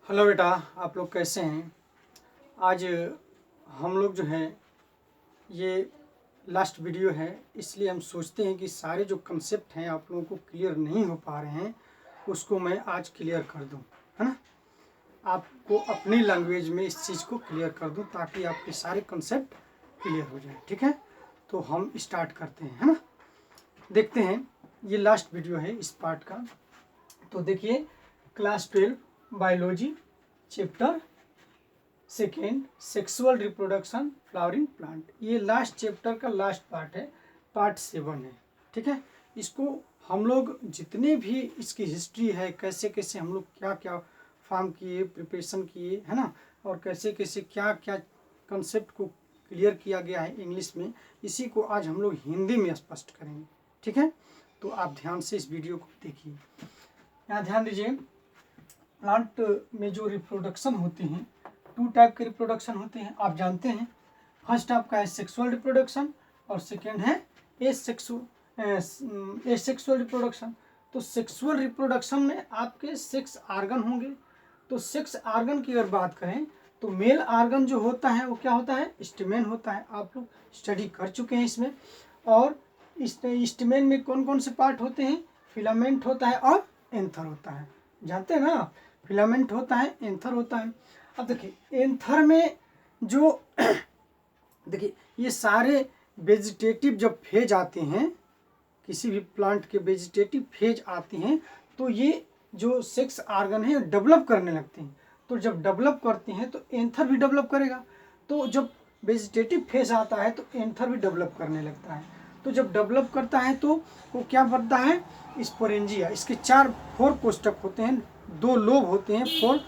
Hello बेटा, आप लोग कैसे हैं। आज हम लोग जो है ये लास्ट वीडियो है, इसलिए हम सोचते हैं कि सारे जो कंसेप्ट हैं आप लोगों को क्लियर नहीं हो पा रहे हैं उसको मैं आज क्लियर कर दूं, है ना। आपको अपनी लैंग्वेज में इस चीज़ को क्लियर कर दूं ताकि आपके सारे कंसेप्ट क्लियर हो जाए। ठीक है, तो हम स्टार्ट करते हैं, है ना। देखते हैं, ये लास्ट वीडियो है इस पार्ट का। तो देखिए, class 12 biology chapter second sexual reproduction flowering plant, ये लास्ट चैप्टर का लास्ट पार्ट है, पार्ट 7 है। ठीक है, इसको हम लोग जितने भी इसकी हिस्ट्री है, कैसे कैसे हम लोग क्या क्या फार्म किए, प्रिपरेशन किए, है ना, और कैसे कैसे क्या क्या कंसेप्ट को क्लियर किया गया है इंग्लिश में, इसी को आज हम लोग हिंदी में स्पष्ट करेंगे। ठीक है, तो आप ध्यान से इस वीडियो को देखिए। यहाँ ध्यान दीजिए, प्लांट में जो रिप्रोडक्शन होते हैं, 2 टाइप के रिप्रोडक्शन होते हैं, आप जानते हैं। फर्स्ट आपका है सेक्सुअल रिप्रोडक्शन और सेकेंड है एसेक्सुअल रिप्रोडक्शन। तो सेक्सुअल रिप्रोडक्शन में आपके 6 आर्गन होंगे। तो 6 आर्गन की अगर बात करें तो मेल आर्गन जो होता है वो क्या होता है, स्टेमेन होता है। आप लोग स्टडी कर चुके हैं इसमें। और इस स्टेमेन में कौन कौन से पार्ट होते हैं, फिलामेंट होता है और एंथर होता है, जानते हैं ना। फिलामेंट होता है, एंथर होता है। अब देखिए एंथर में जो देखिए ये सारे वेजिटेटिव जब फेज आते हैं, किसी भी प्लांट के वेजिटेटिव फेज आते हैं तो ये जो 6 आर्गन है डेवलप करने लगते हैं। तो जब डेवलप करते हैं तो एंथर भी डेवलप करेगा। तो जब वेजिटेटिव फेज आता है तो एंथर भी डेवलप करने लगता है। तो जब डेवलप करता है तो वो क्या बनता है, स्पोरेंजिया। इसके 4 कोष्ठक होते हैं, 2 लोब होते हैं, 4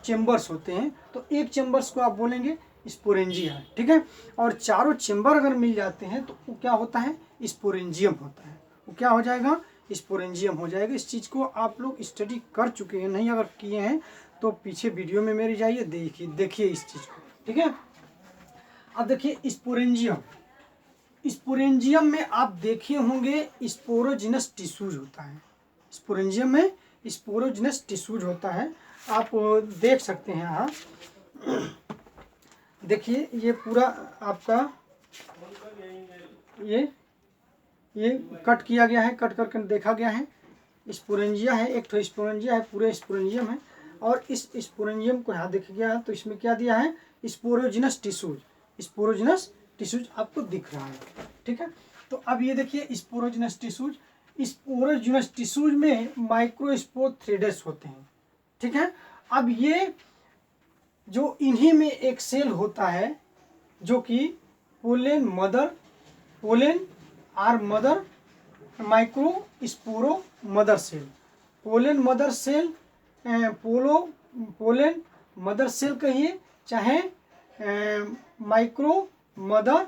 चेम्बर्स होते हैं। तो एक चेम्बर्स को आप बोलेंगे स्पोरेंजिया। ठीक है, और चारों चेम्बर अगर मिल जाते हैं तो वो क्या होता है, स्पोरेंजियम होता है। वो क्या हो जाएगा, स्पोरेंजियम हो जाएगा। इस चीज़ को आप लोग स्टडी कर चुके हैं, नहीं अगर किए हैं तो पीछे वीडियो में मेरी जाइए, देखिए इस चीज़ को। ठीक है, अब देखिए स्पोरेंजियम। स्पोरेंजियम में आप देखे होंगे स्पोरोजिनस टिश्यूज होता है। स्पोरेंजियम में स्पोरोजिनस टिश्यूज होता है, आप देख सकते हैं यहाँ। देखिए ये पूरा आपका ये कट किया गया है, कट करके देखा गया है। स्पोरेंजिया है, एक तो स्पोरेंजिया है, पूरे स्पोरेंजियम है। और इस स्पोरेंजियम को यहाँ देखा गया है तो इसमें क्या दिया है, स्पोरोजिनस टिश्यूज। स्पोरोजिनस टिश्यूज आपको दिख रहा है। ठीक है, तो अब ये देखिए स्पोरोजिनस टिश्यूज। स्पोरोजिनस टिश्यूज में माइक्रोस्पोर थ्रेड्स होते हैं। ठीक है, अब ये जो इन्हीं में एक सेल होता है जो कि pollen or mother microspore mother cell. Pollen mother cell, pollen mother cell कहिए, चाहे माइक्रो मदर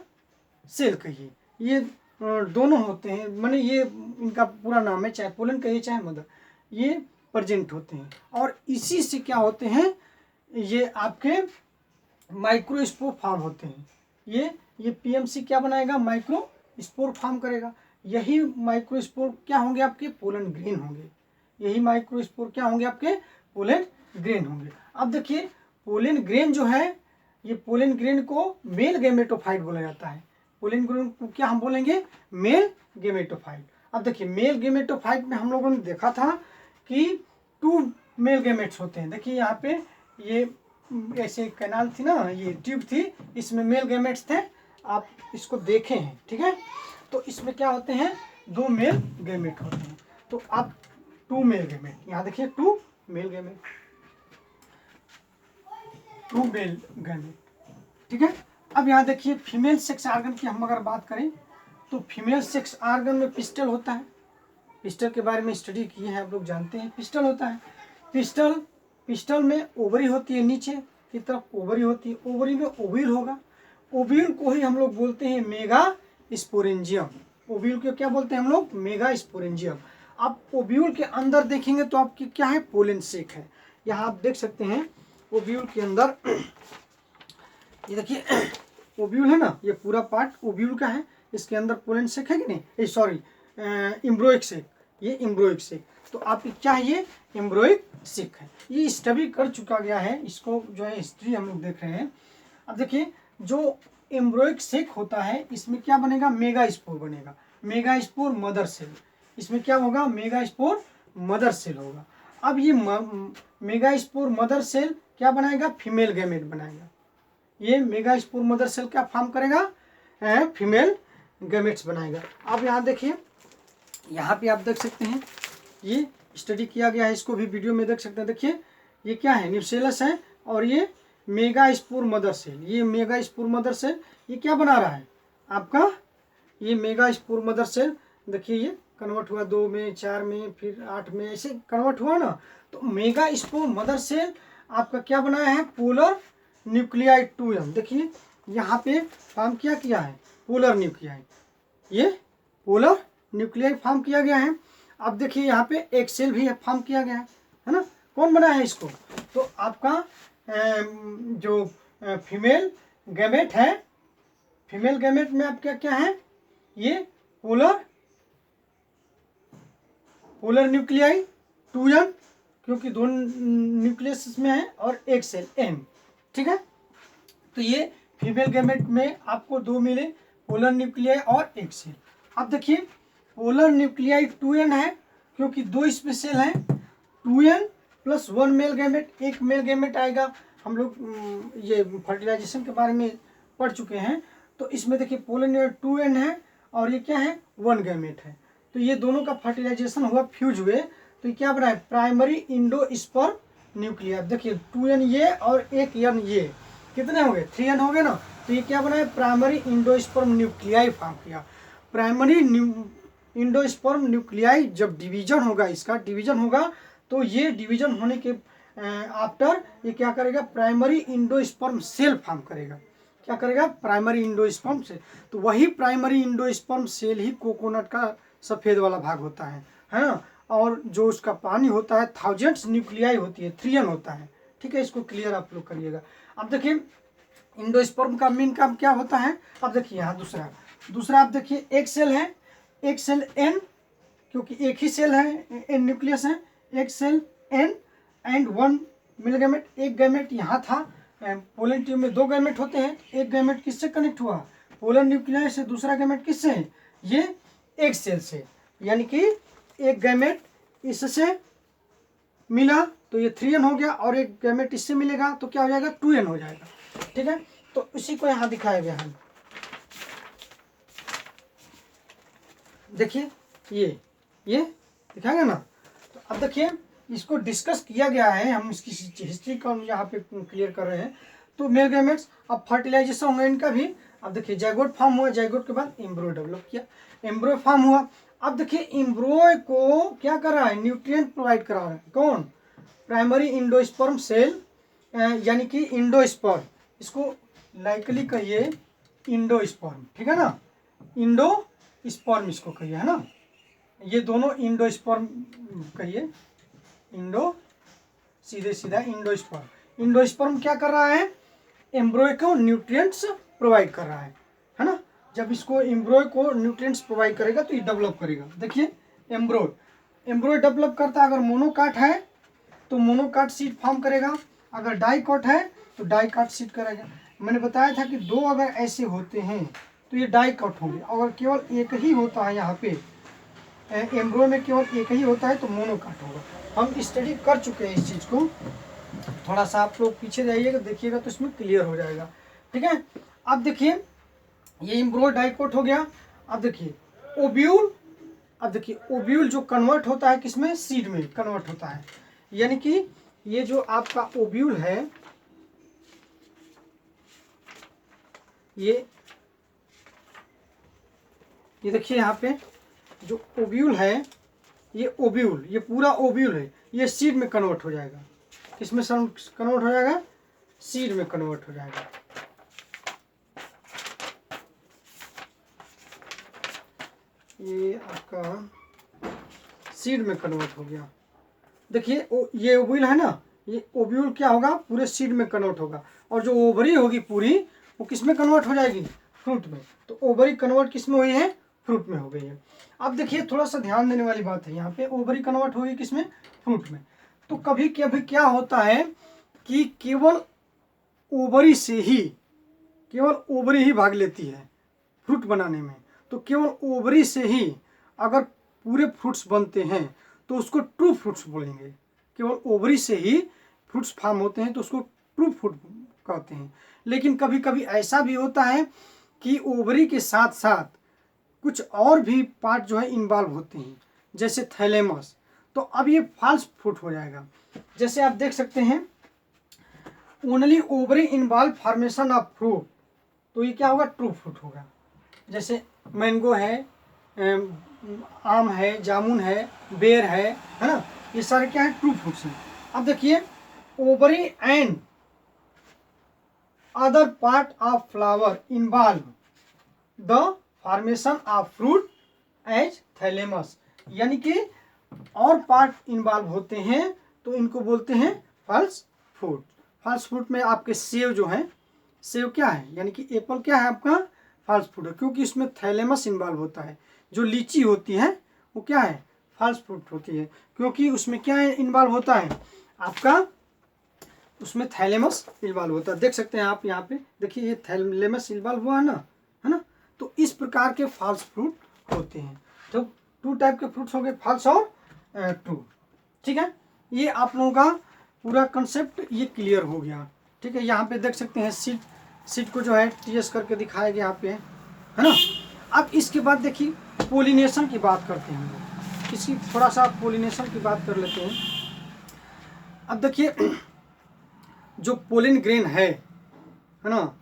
सेल कहिए, ये दोनों होते हैं। माने ये इनका पूरा नाम है, चाहे पोलेन कहिए चाहे मदर, ये प्रेजेंट होते हैं। और इसी से क्या होते हैं, ये आपके माइक्रोस्पोर फॉर्म होते हैं। ये पीएमसी क्या बनाएगा, माइक्रोस्पोर फॉर्म करेगा। यही माइक्रोस्पोर क्या होंगे, आपके पोलन ग्रेन होंगे। यही माइक्रोस्पोर क्या होंगे, आपके पोलन ग्रेन होंगे। अब देखिए पोलन ग्रेन जो है, ये पोलन ग्रेन को मेल गैमेटोफाइट बोला जाता है। पोलन ग्रेन को क्या हम बोलेंगे, मेल गैमेटोफाइट। अब देखिए मेल गैमेटोफाइट में हम लोगों ने देखा था कि 2 मेल गैमेट्स होते हैं। देखिए यहाँ पे ये ऐसे कैनाल थी ना, ये ट्यूब थी, इसमें मेल गैमेट्स थे, आप इसको देखे हैं। ठीक है, तो इसमें क्या होते हैं, 2 मेल गैमेट होते हैं। तो आप 2 मेल गैमेट, यहाँ देखिए 2 मेल गैमेट, 2 मेल गैमेट। ठीक है, अब यहाँ देखिए फीमेल सेक्स आर्गन की हम अगर बात करें तो फीमेल सेक्स आर्गन में पिस्टल होता है। पिस्टल के बारे में स्टडी किए हैं, आप लोग जानते हैं पिस्टल होता है। पिस्टल में ओवरी होती है, नीचे की तरफ ओवरी होती है, ओवरी में ओव्यूल होगा। ओव्यूल को ही हम लोग बोलते हैं मेगा स्पोरेंजियम। ओव्यूल को क्या बोलते हैं हम लोग, मेगा स्पोरेंजियम। आप ओव्यूल के अंदर देखेंगे तो आपकी क्या है, पोलन सेक है। यहाँ आप देख सकते हैं ओव्यूल के अंदर, ये देखिए ओव्यूल है ना, ये पूरा पार्ट ओव्यूल का है। इसके अंदर पोलन सेक है कि नहीं, सॉरी एम्ब्रोइक सेक, ये एम्ब्रोइक सेक। तो आपकी क्या है, ये एम्ब्रोइक सेक है। ये स्टडी कर चुका गया है, इसको जो है हिस्ट्री हम लोग देख रहे हैं। अब देखिए जो एम्ब्रोइक सेक होता है इसमें क्या बनेगा, मेगास्पोर बनेगा, मेगास्पोर मदर सेल। इसमें क्या होगा, मेगास्पोर मदर सेल होगा। अब ये मेगास्पोर मदर सेल क्या बनाएगा, फीमेल गैमेट बनाएगा। ये मेगास्पोर मदर सेल क्या फॉर्म करेगा, फीमेल गैमेट्स बनाएगा। अब यहाँ देखिए, यहाँ पे आप देख सकते हैं ये स्टडी किया गया है, इसको भी वीडियो में देख सकते हैं। देखिए ये क्या है, न्यूसेलस है और ये मेगास्पोर मदर सेल। ये मेगास्पोर मदर सेल ये क्या बना रहा है आपका, ये मेगास्पोर मदर सेल देखिए ये कन्वर्ट हुआ 2 में, 4 में, फिर 8 में, ऐसे कन्वर्ट हुआ ना। तो मेगास्पोर मदर सेल आपका क्या बनाया है, पोलर न्यूक्लियाई 2m। देखिए यहाँ पे फॉर्म किया है पोलर न्यूक्लियाई, ये पोलर न्यूक्लियाई फॉर्म किया गया है। अब देखिए यहाँ पे एक सेल भी फॉर्म किया गया है ना। कौन बनाया है इसको, तो आपका जो फीमेल गैमेट है, फीमेल गैमेट में आप क्या क्या है, ये पोलर न्यूक्लियाई 2n, क्योंकि 2 न्यूक्लियस इसमें है और एक सेल n, ठीक है। तो ये फीमेल गैमेट में आपको 2 मिले, पोलर न्यूक्लियाई और एक सेल। अब देखिए पोलर न्यूक्लियाई 2n है क्योंकि 2 इसमें सेल हैं, 2n + 1 मेल गैमेट, एक मेल गैमेट आएगा। हम लोग ये फर्टिलाइजेशन के बारे में पढ़ चुके हैं। तो इसमें देखिए पोलर न्यूक्लियाई 2n है और ये क्या है, 1 गैमेट है। तो ये दोनों का फर्टिलाइजेशन हुआ, फ्यूज हुए, तो ये क्या बना है, प्राइमरी इंडोस्पर्म न्यूक्लिया। देखिए 2n ये और एक n ये कितने हो गए, 3n हो गए ना। तो ये क्या बना है, प्राइमरी इंडोस्पर्म न्यूक्लियाई फॉर्म किया। प्राइमरी इंडोस्पर्म न्यूक्लियाई जब डिवीजन होगा, इसका डिवीजन होगा, तो ये डिवीजन होने के आफ्टर ये क्या करेगा, प्राइमरी इंडोस्पर्म सेल फॉर्म करेगा। क्या करेगा, प्राइमरी इंडोस्पर्म सेल। तो वही प्राइमरी इंडोस्पर्म सेल ही कोकोनट का सफ़ेद वाला भाग होता है ना। और जो उसका पानी होता है, थाउजेंड्स न्यूक्लियाई होती है, 3n होता है, ठीक है। इसको क्लियर आप लोग करिएगा। अब देखिए इंडोस्पर्म का मेन काम क्या होता है। अब देखिए यहाँ दूसरा आप देखिए, एक सेल है, एक सेल n, क्योंकि एक ही सेल है, n न्यूक्लियस है, एक सेल n एंड 1 मिल गैमेट। एक गैमेट यहाँ था, पोलन ट्यूब में 2 गैमेट होते हैं, एक गैमेट किससे कनेक्ट हुआ, पोलर न्यूक्लियाई से, दूसरा गैमेट किससे है, ये एक सेल से। यानी कि एक गैमेट इससे मिला तो ये 3n हो गया, और एक गैमेट इससे मिलेगा तो क्या हो जाएगा, 2n हो जाएगा, ठीक है। तो इसी को यहाँ दिखाया गया है। देखिए ये दिखाएगा ना। तो अब देखिए इसको डिस्कस किया गया है, हम इसकी हिस्ट्री को हम यहाँ पे क्लियर कर रहे हैं। तो मेल गैमेट्स, अब फर्टिलाइजेशन होगा इनका भी। अब देखिए जाइगोट फॉर्म हुआ, जाइगोट के बाद एम्ब्रो डेवलप किया, एम्ब्रो फॉर्म हुआ। अब देखिए एम्ब्रो को क्या कर रहा है, न्यूट्रिएंट प्रोवाइड करा रहा है, कौन, प्राइमरी इंडोस्पर्म सेल, यानी कि इंडोस्पर्म, इसको लाइकली कहिए इंडोस्पर्म, ठीक है ना, इंडोस्पर्म इसको कहिए, है ना। ये दोनों इंडोस्पर्म कहिए, इंडो सीधा इंडोस्पर्म। इंडोस्पर्म क्या कर रहा है, एम्ब्रो को न्यूट्रिएंट्स प्रोवाइड कर रहा है ना। जब इसको एम्ब्रो को न्यूट्रिएंट्स प्रोवाइड करेगा तो ये डेवलप करेगा। देखिए एम्ब्रो डेवलप करता है, अगर मोनोकाट है तो मोनोकाट सीड फॉर्म करेगा, अगर डाइकॉट है तो डाइकॉट सीड करेगा। मैंने बताया था कि 2 अगर ऐसे होते हैं तो ये डाइकॉट होंगे, अगर केवल एक ही होता है, यहाँ पे एम्ब्रो में केवल एक ही होता है तो मोनोकाट होगा। हम स्टडी कर चुके हैं इस चीज़ को, थोड़ा सा आप लोग पीछे जाइएगा, देखिएगा तो इसमें क्लियर हो जाएगा, ठीक है। अब देखिए ये एम्ब्रो डाइकोट हो गया। अब देखिए ओव्यूल, अब देखिए ओव्यूल जो कन्वर्ट होता है किसमें, सीड में कन्वर्ट होता है। यानी कि ये जो आपका ओव्यूल है, ये देखिए यहाँ पे जो ओव्यूल है, ये ओव्यूल, ये पूरा ओव्यूल है, ये सीड में कन्वर्ट हो जाएगा। किसमें कन्वर्ट हो जाएगा, सीड में कन्वर्ट हो जाएगा। ये आपका सीड में कन्वर्ट हो गया। देखिए ये ओव्यूल है ना, ये ओव्यूल क्या होगा, पूरे सीड में कन्वर्ट होगा, और जो ओवरी होगी पूरी वो किस में कन्वर्ट हो जाएगी, फ्रूट में। तो ओवरी कन्वर्ट किस में हुई है, फ्रूट में हो गई है। अब देखिए थोड़ा सा ध्यान देने वाली बात है, यहाँ पे ओवरी कन्वर्ट होगी किसमें, फ्रूट में। तो कभी कभी क्या होता है कि केवल ओवरी ही भाग लेती है फ्रूट बनाने में। तो केवल ओवरी से ही अगर पूरे फ्रूट्स बनते हैं तो उसको ट्रू फ्रूट्स बोलेंगे। केवल ओवरी से ही फ्रूट्स फार्म होते हैं तो उसको ट्रू फ्रूट कहते हैं। लेकिन कभी कभी ऐसा भी होता है कि ओवरी के साथ साथ कुछ और भी पार्ट जो है इन्वॉल्व होते हैं, जैसे थैलेमस। तो अब ये फॉल्स फ्रूट हो जाएगा। जैसे आप देख सकते हैं only ovary involve formation of fruit, तो ये क्या होगा, ट्रू फ्रूट होगा। जैसे मैंगो है, आम है, जामुन है, बेर है ना, ये सारे क्या है, ट्रू फ्रूट्स हैं। अब देखिए ovary and other part of flower involve the formation of fruit as thalamus, यानी कि और पार्ट इन्वॉल्व होते हैं तो इनको बोलते हैं फॉल्स फ्रूट। फॉल्स फ्रूट में आपके सेब जो है, सेब क्या है, यानी कि एप्पल क्या है आपका, फॉल्स फ्रूट है, क्योंकि इसमें थैलेमस इन्वॉल्व होता है। जो लीची होती है वो क्या है, फॉल्स फ्रूट होती है, क्योंकि उसमें क्या इन्वॉल्व होता है आपका, उसमें थैलेमस इन्वॉल्व होता है। देख सकते हैं आप यहाँ पे, देखिए ये थैलेमस इन्वॉल्व हुआ है ना, है ना। तो इस प्रकार के फॉल्स फ्रूट होते हैं। तो टू टाइप के फ्रूट्स हो गए, फॉल्स और ट्रू। ठीक है, ये आप लोगों का पूरा कंसेप्ट ये क्लियर हो गया। ठीक है, यहाँ पे देख सकते हैं सीट को जो है टीएस करके दिखाया गया यहाँ पे, है ना। अब इसके बाद देखिए पोलिनेशन की बात करते हैं हम लोग, इसकी थोड़ा सा पोलिनेशन की बात कर लेते हैं। अब देखिए जो पोलिन ग्रेन है ना,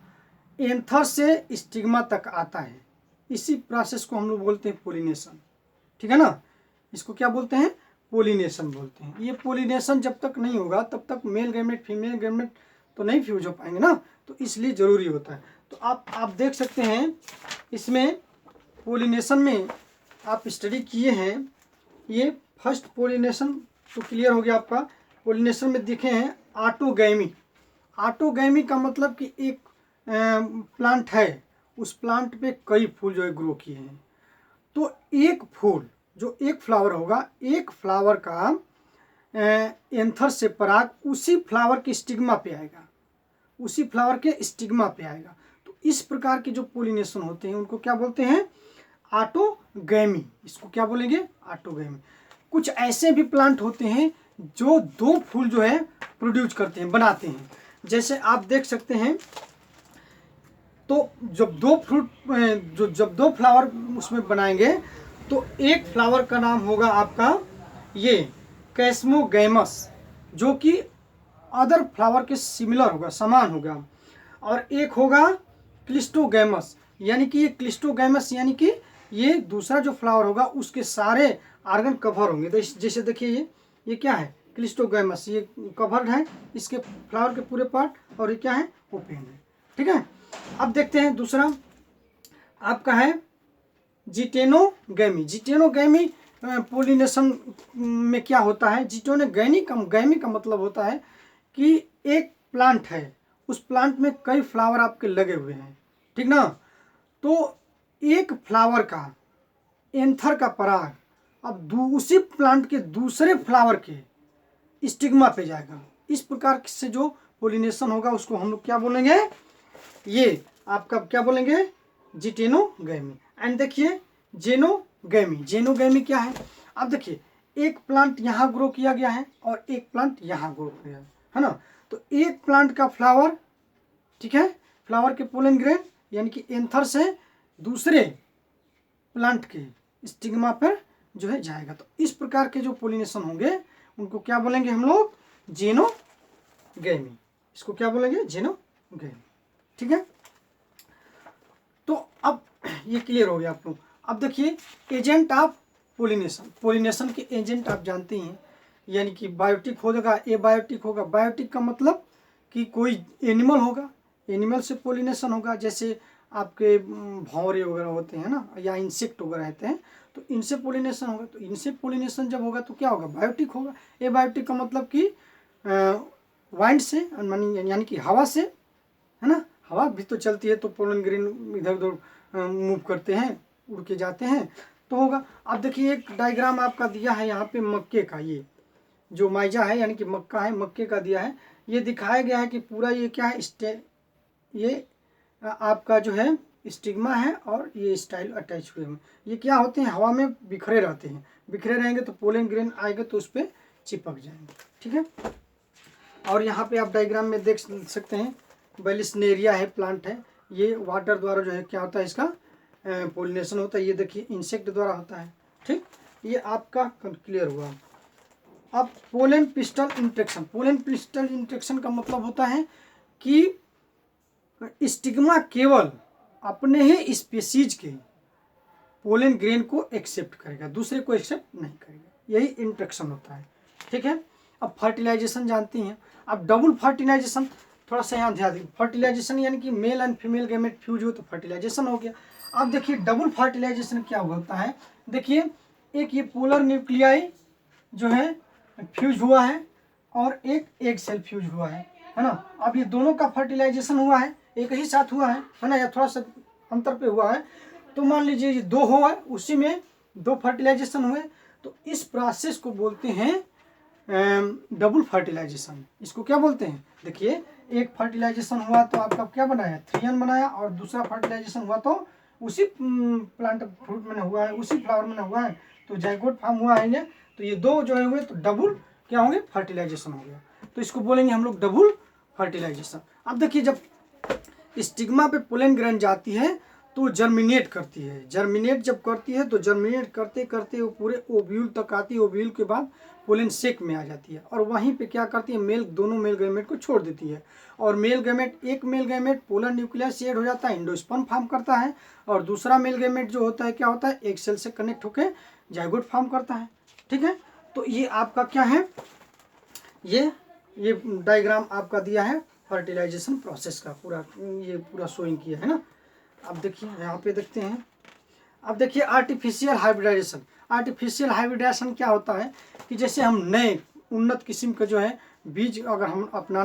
एंथर से स्टिग्मा तक आता है, इसी प्रोसेस को हम लोग बोलते हैं पोलिनेशन। ठीक है ना, इसको क्या बोलते हैं, पोलिनेशन बोलते हैं। ये पोलिनेशन जब तक नहीं होगा तब तक मेल गैमेट फीमेल गैमेट तो नहीं फ्यूज हो पाएंगे ना, तो इसलिए ज़रूरी होता है। तो आप देख सकते हैं इसमें पोलिनेशन में आप स्टडी किए हैं, ये फर्स्ट पोलिनेशन तो क्लियर हो गया आपका। पोलिनेशन में देखे हैं ऑटोगैमी। ऑटोगैमी का मतलब कि एक प्लांट है, उस प्लांट पे कई फूल जो है ग्रो किए हैं। तो एक फूल जो एक फ्लावर होगा, एक फ्लावर का एंथर से पराग उसी फ्लावर के स्टिग्मा पे आएगा, उसी फ्लावर के स्टिग्मा पे आएगा। तो इस प्रकार के जो पोलिनेशन होते हैं उनको क्या बोलते हैं, ऑटोगैमी। इसको क्या बोलेंगे, ऑटोगैमी। कुछ ऐसे भी प्लांट होते हैं जो दो फूल जो है प्रोड्यूस करते हैं, बनाते हैं। जैसे आप देख सकते हैं, तो जब दो फ्लावर उसमें बनाएंगे तो एक फ्लावर का नाम होगा आपका ये कैस्मोगैमस, जो कि अदर फ्लावर के सिमिलर होगा, समान होगा। और एक होगा क्लिस्टोगैमस, यानी कि ये क्लिस्टोगैमस यानी कि ये दूसरा जो फ्लावर होगा उसके सारे आर्गन कवर होंगे। तो जैसे देखिए ये क्या है, क्लिस्टोगैमस, ये कवर्ड है, इसके फ्लावर के पूरे पार्ट, और ये क्या है, ओपन है। ठीक है, अब देखते हैं दूसरा आपका है जिटेनोगैमी। जिटेनोगैमी पोलिनेशन में क्या होता है, जिटेनोगैमी का मतलब होता है कि एक प्लांट है, उस प्लांट में कई फ्लावर आपके लगे हुए हैं, ठीक ना। तो एक फ्लावर का एंथर का पराग अब उसी प्लांट के दूसरे फ्लावर के स्टिग्मा पे जाएगा। इस प्रकार से जो पोलिनेशन होगा उसको हम लोग क्या बोलेंगे, ये आपका क्या बोलेंगे, जिटेनोगैमी। एंड देखिए जेनोगैमी। जेनोगैमी क्या है, अब देखिए एक प्लांट यहाँ ग्रो किया गया है और एक प्लांट यहाँ ग्रो किया है ना। तो एक प्लांट का फ्लावर, ठीक है, फ्लावर के पोलन ग्रेन यानी कि एंथर से दूसरे प्लांट के स्टिग्मा पर जो है जाएगा। तो इस प्रकार के जो पोलिनेशन होंगे उनको क्या बोलेंगे हम लोग, जेनोगैमी। इसको क्या बोलेंगे, जेनोगैमी। ठीक है, तो अब ये क्लियर हो गया आप लोग। अब देखिए एजेंट ऑफ पोलिनेशन। पोलिनेशन के एजेंट आप जानते हैं, यानी कि बायोटिक होगा, एबायोटिक होगा। बायोटिक का मतलब कि कोई एनिमल होगा, एनिमल से पोलिनेशन होगा, जैसे आपके भौरे वगैरह होते हैं ना, या इंसेक्ट वगैरह रहते हैं, तो इनसे पोलिनेशन होगा। तो इनसे पोलिनेशन जब होगा तो क्या होगा, बायोटिक होगा। एबायोटिक का मतलब कि वाइंड से, यानी कि हवा से, है ना, हवा भी तो चलती है तो पोलन ग्रेन इधर उधर मूव करते हैं, उड़ के जाते हैं तो होगा। अब देखिए एक डायग्राम आपका दिया है यहाँ पे मक्के का, ये जो माइजा है यानी कि मक्का है, मक्के का दिया है। ये दिखाया गया है कि पूरा ये क्या है, ये आपका जो है स्टिग्मा है और ये स्टाइल अटैच हुए हैं। ये क्या होते हैं, हवा में बिखरे रहते हैं, बिखरे रहेंगे तो पोलन ग्रेन आएगा तो उस पर चिपक जाएंगे, ठीक है। और यहाँ पे आप डायग्राम में देख सकते हैं बैलिस्नेरिया है, प्लांट है, ये वाटर द्वारा जो है क्या होता है, इसका पोलिनेशन होता है। ये देखिए इंसेक्ट द्वारा होता है, ठीक। ये आपका क्लियर हुआ। अब pollen pistol interaction, pollen pistol interaction का मतलब होता है कि स्टिग्मा केवल अपने ही स्पीसीज के पोलन ग्रेन को एक्सेप्ट करेगा, दूसरे को एक्सेप्ट नहीं करेगा, यही इंट्रैक्शन होता है, ठीक है। अब फर्टिलाइजेशन जानती हैं। अब डबल फर्टिलाइजेशन, थोड़ा सा यहाँ ध्यान दें, फर्टिलाइजेशन यानी कि male and female gamete fuse हो तो फर्टिलाइजेशन हो गया। अब देखिए डबल फर्टिलाइजेशन क्या होता है, देखिए एक ये पोलर न्यूक्लियाई जो है फ्यूज हुआ है और एक एग सेल फ्यूज हुआ है ना। अब ये दोनों का फर्टिलाइजेशन हुआ है, एक ही साथ हुआ है ना, या थोड़ा सा अंतर पे हुआ है। तो मान लीजिए ये दो हुआ है, उसी में दो फर्टिलाइजेशन हुए, तो इस प्रोसेस को बोलते हैं डबल फर्टिलाइजेशन। इसको क्या बोलते हैं, देखिए एक फर्टिलाइजेशन हुआ तो आपका क्या बनाया, 3n बनाया, और दूसरा फर्टिलाइजेशन हुआ तो उसी प्लांट फ्रूट में हुआ है, उसी फ्लावर में हुआ है, तो जाइगोट फॉर्म हुआ है ये। तो ये दो जो है हुए तो डबल क्या होंगे, फर्टिलाइजेशन हो गया, तो इसको बोलेंगे हम लोग डबल फर्टिलाइजेशन। अब देखिए जब स्टिग्मा पे पोलन ग्रेन जाती है तो जर्मिनेट करती है, जर्मिनेट जब करती है तो जर्मिनेट करते करते वो पूरे ओव्यूल तक आती है, ओव्यूल के बाद पोलन सेक में आ जाती है, और वहीं पे क्या करती है, मेल दोनों मेल गैमेट को छोड़ देती है, और मेल गैमेट, एक मेल गैमेट पोलर न्यूक्लियस से ऐड हो जाता है, एंडोस्पर्म फॉर्म करता है, और दूसरा मेल गैमेट जो होता है क्या होता है, एक सेल से कनेक्ट होकर जाइगोट फॉर्म करता है, ठीक है। तो ये आपका क्या है, ये डायग्राम आपका दिया है फर्टिलाइजेशन प्रोसेस का, पूरा ये पूरा शोइंग किया है ना। अब देखिए यहाँ पे देखते हैं, अब देखिए आर्टिफिशियल हाइब्रिडाइजेशन। आर्टिफिशियल हाइब्रिडाइजेशन क्या होता है कि जैसे हम नए उन्नत किस्म का जो है बीज अगर हम अपनाना